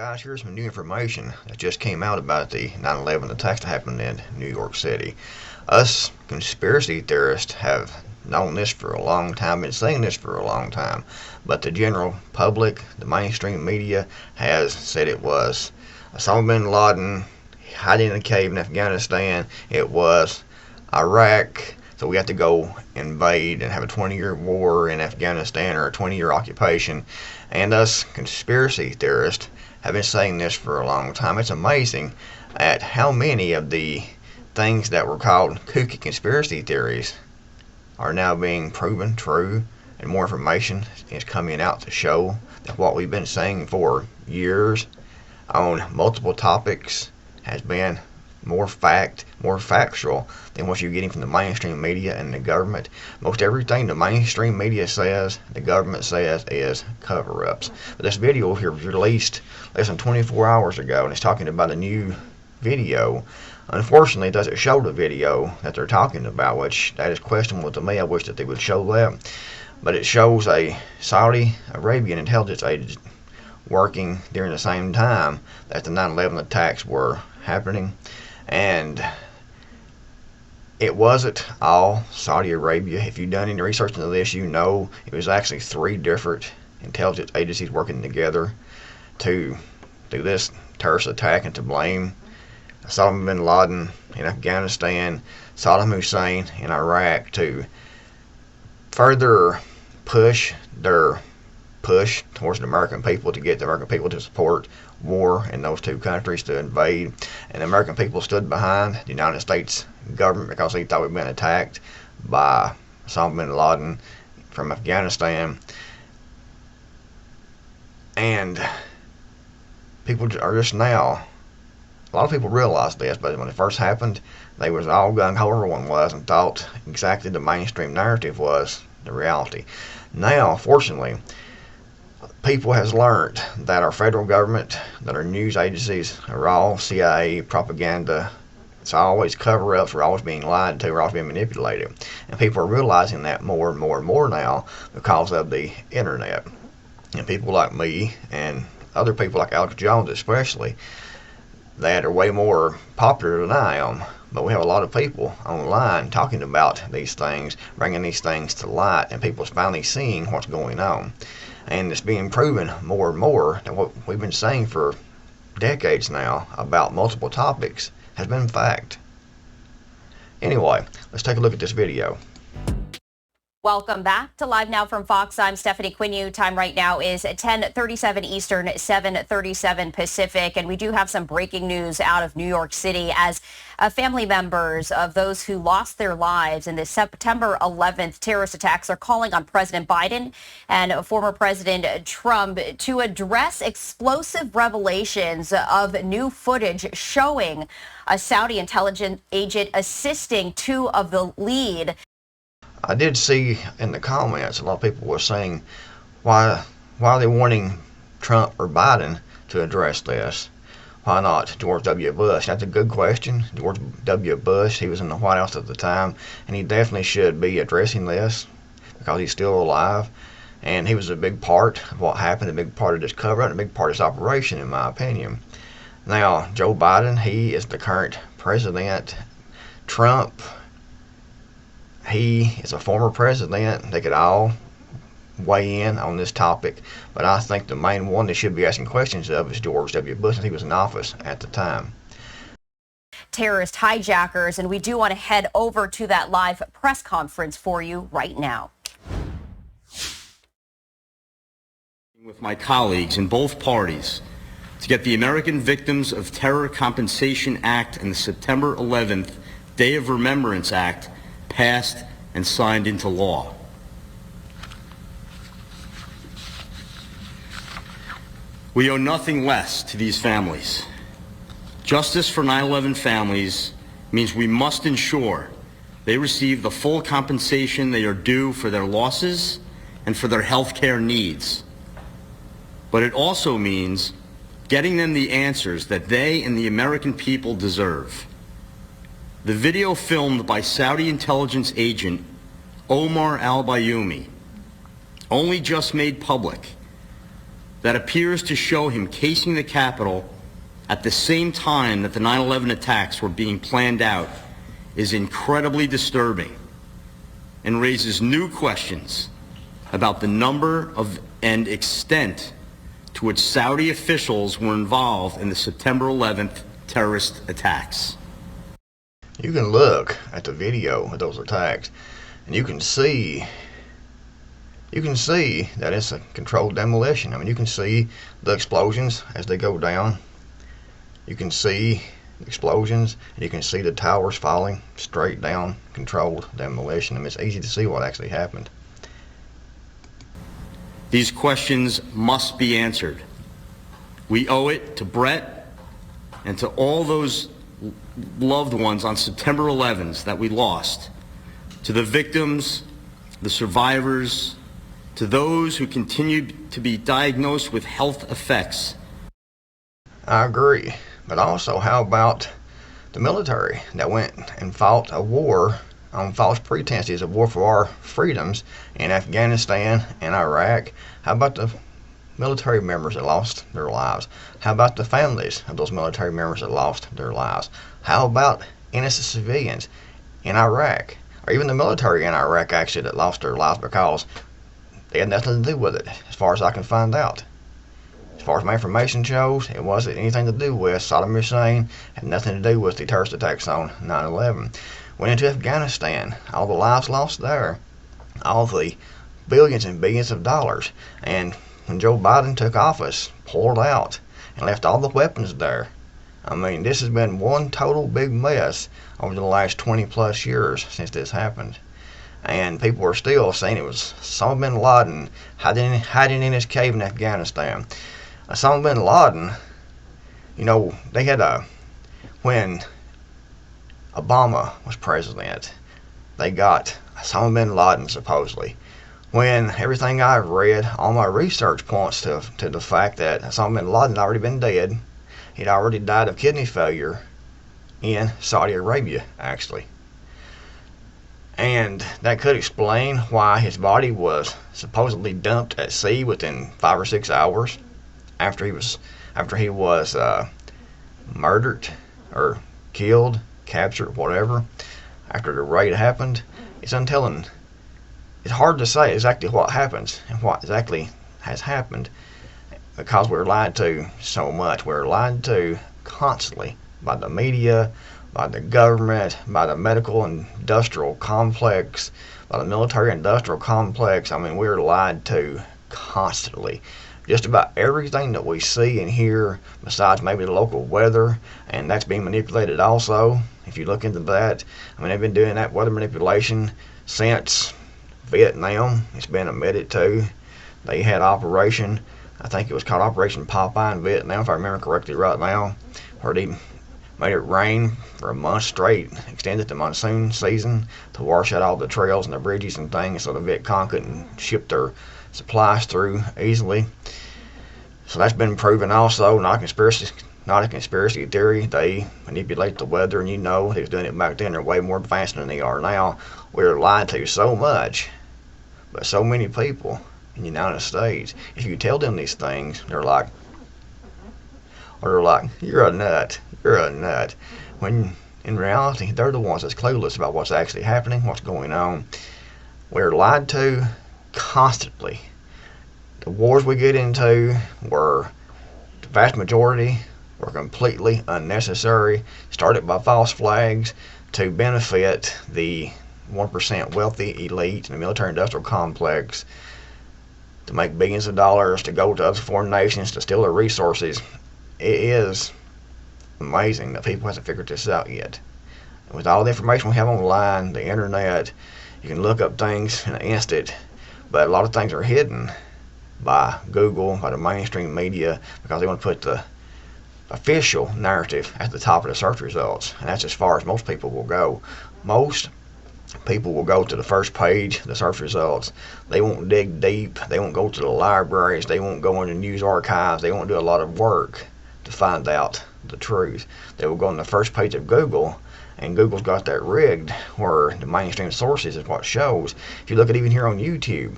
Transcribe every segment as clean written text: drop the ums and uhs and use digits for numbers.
Guys, here's some new information that just came out about the 9/11 attacks that happened in New York City. Us conspiracy theorists have known this for a long time, been saying this for a long time, but the general public, the mainstream media, has said it was Osama bin Laden hiding in a cave in Afghanistan. It was Iraq. So we have to go invade and have a 20-year war in Afghanistan or a 20-year occupation. And us conspiracy theorists have been saying this for a long time. It's amazing at how many of the things that were called kooky conspiracy theories are now being proven true, and more information is coming out to show that what we've been saying for years on multiple topics has been more factual than what you're getting from the mainstream media and the government. Most everything the mainstream media says, the government says, is cover-ups. But this video here was released less than 24 hours ago, and it's talking about a new video. Unfortunately, it doesn't show the video that they're talking about, which that is questionable to me. I wish that they would show that. But it shows a Saudi Arabian intelligence agent working during the same time that the 9/11 attacks were happening. And it wasn't all Saudi Arabia. If you've done any research into this, you know it was actually 3 different intelligence agencies working together to do this terrorist attack and to blame Osama bin Laden in Afghanistan, Saddam Hussein in Iraq, to further push their push towards the American people, to get the American people to support war in those 2 countries, to invade. And the American people stood behind the United States government because they thought we'd been attacked by Osama bin Laden from Afghanistan. And people are just now, a lot of people realize this, but when it first happened, they was all gung-ho, everyone was, and thought exactly the mainstream narrative was the reality. Now, fortunately, people has learned that our federal government, that our news agencies are all CIA propaganda. It's always cover-ups. We're always being lied to. We're always being manipulated. And people are realizing that more and more and more now because of the internet. And people like me and other people like Alex Jones especially, that are way more popular than I am. But we have a lot of people online talking about these things, bringing these things to light, and people's finally seeing what's going on. And it's being proven more and more that what we've been saying for decades now about multiple topics has been fact. Anyway, let's take a look at this video. Welcome back to Live Now from Fox. I'm Stephanie Quinu. Time right now is 10:37 Eastern, 7:37 Pacific. And we do have some breaking news out of New York City as family members of those who lost their lives in the September 11th terrorist attacks are calling on President Biden and former President Trump to address explosive revelations of new footage showing a Saudi intelligence agent assisting 2 of the lead. I did see in the comments a lot of people were saying, why are they wanting Trump or Biden to address this? Why not George W. Bush? That's a good question. George W. Bush, he was in the White House at the time, and he definitely should be addressing this because he's still alive. And he was a big part of what happened, a big part of this cover-up, a big part of this operation, in my opinion. Now, Joe Biden, he is the current president. Trump, he is a former president. They could all weigh in on this topic, but I think the main one they should be asking questions of is George W. Bush, and he was in office at the time. Terrorist hijackers, and we do want to head over to that live press conference for you right now. With my colleagues in both parties to get the American Victims of Terror Compensation Act and the September 11th Day of Remembrance Act passed and signed into law. We owe nothing less to these families. Justice for 9/11 families means we must ensure they receive the full compensation they are due for their losses and for their health care needs. But it also means getting them the answers that they and the American people deserve. The video filmed by Saudi intelligence agent Omar al-Bayoumi, only just made public, that appears to show him casing the Capitol at the same time that the 9/11 attacks were being planned out is incredibly disturbing and raises new questions about the number of and extent to which Saudi officials were involved in the September 11th terrorist attacks. You can look at the video of those attacks, and you can see that it's a controlled demolition. I mean, you can see the explosions as they go down. You can see explosions, and you can see the towers falling straight down. Controlled demolition. I mean, it's easy to see what actually happened. These questions must be answered. We owe it to Brett and to all those loved ones on September 11th that we lost, to the victims, the survivors, to those who continue to be diagnosed with health effects. I agree, but also how about the military that went and fought a war on false pretenses, a war for our freedoms in Afghanistan and Iraq? How about the military members that lost their lives? How about the families of those military members that lost their lives? How about innocent civilians in Iraq, or even the military in Iraq actually that lost their lives because they had nothing to do with it, as far as I can find out. As far as my information shows, it wasn't anything to do with Saddam Hussein, had nothing to do with the terrorist attacks on 9/11. Went into Afghanistan, all the lives lost there, all the billions and billions of dollars, and when Joe Biden took office, pulled out and left all the weapons there. I mean, this has been one total big mess over the last 20 plus years since this happened. And people are still saying it was Osama bin Laden hiding in his cave in Afghanistan. Osama bin Laden, you know, they had when Obama was president, they got Osama bin Laden supposedly. When everything I've read, all my research points to the fact that Osama bin Laden had already been dead. He'd already died of kidney failure in Saudi Arabia, actually. And that could explain why his body was supposedly dumped at sea within 5 or 6 hours after he was murdered or killed, captured, whatever. After the raid happened, it's untelling. It's hard to say exactly what happens and what exactly has happened because we're lied to so much. We're lied to constantly by the media, by the government, by the medical industrial complex, by the military industrial complex. I mean, we're lied to constantly. Just about everything that we see and hear, besides maybe the local weather, and that's being manipulated also. If you look into that, I mean, they've been doing that weather manipulation since Vietnam. It's been admitted to. They had Operation, I think it was called Operation Popeye in Vietnam, if I remember correctly right now, where they made it rain for a month straight, extended the monsoon season to wash out all the trails and the bridges and things so the Viet Cong couldn't ship their supplies through easily. So that's been proven also, not a conspiracy theory. They manipulate the weather, and you know they was doing it back then. They're way more advanced than they are now. We're lied to so much, but so many people in the United States, if you tell them these things, they're like, you're a nut. You're a nut. When in reality, they're the ones that's clueless about what's actually happening, what's going on. We're lied to constantly. The wars we get into were, the vast majority, were completely unnecessary, started by false flags to benefit the 1% wealthy elite in the military-industrial complex, to make billions of dollars, to go to other foreign nations, to steal their resources. It is amazing that people haven't figured this out yet. And with all the information we have online, the internet, you can look up things in an instant, but a lot of things are hidden by Google, by the mainstream media, because they want to put the official narrative at the top of the search results, and that's as far as most people will go. Most people will go to the first page of the search results. They won't dig deep. They won't go to the libraries. They won't go into news archives. They won't do a lot of work to find out the truth. They will go on the first page of Google, and Google's got that rigged where the mainstream sources is what shows. If you look at even here on YouTube,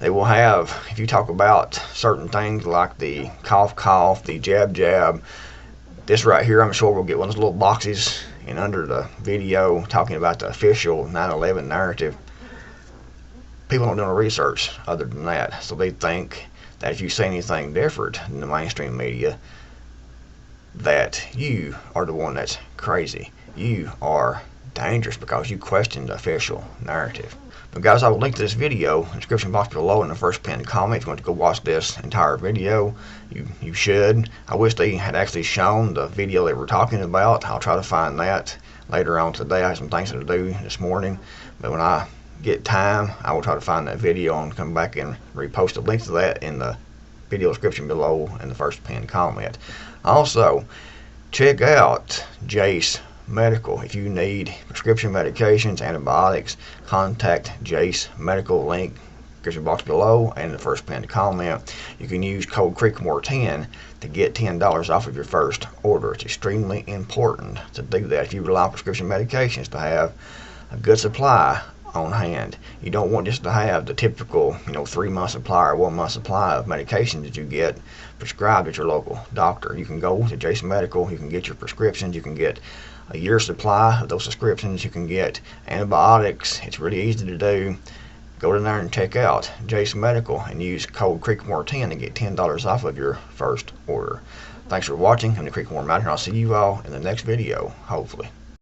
They will have, if you talk about certain things like the cough, the jab, this right here, I'm sure we'll get one of those little boxes and under the video talking about the official 9/11 narrative. People don't do no research other than that, so they think that if you say anything different in the mainstream media, that you are the one that's crazy. You are dangerous because you question the official narrative. But guys, I will link to this video in the description box below in the first pinned comment. If you want to go watch this entire video, you should. I wish they had actually shown the video they were talking about. I'll try to find that later on today. I have some things to do this morning, but when I get time, I will try to find that video and come back and repost a link to that in the video description below in the first pinned comment. Also, check out Jace Medical. If you need prescription medications, antibiotics, contact Jace Medical. Link description box below and the first pinned comment. You can use code Creekmore10 to get $10 off of your first order. It's extremely important to do that if you rely on prescription medications to have a good supply on hand. You don't want just to have the typical 3-month supply or 1-month supply of medication that you get prescribed at your local doctor. You can go to Jason Medical, you can get your prescriptions, you can get a year's supply of those prescriptions, you can get antibiotics. It's really easy to do. Go in there and check out Jason Medical and use code Creekmore10 to get $10 off of your first order. Thanks for watching. I'm the Creekmore Mountain. I'll see you all in the next video, hopefully.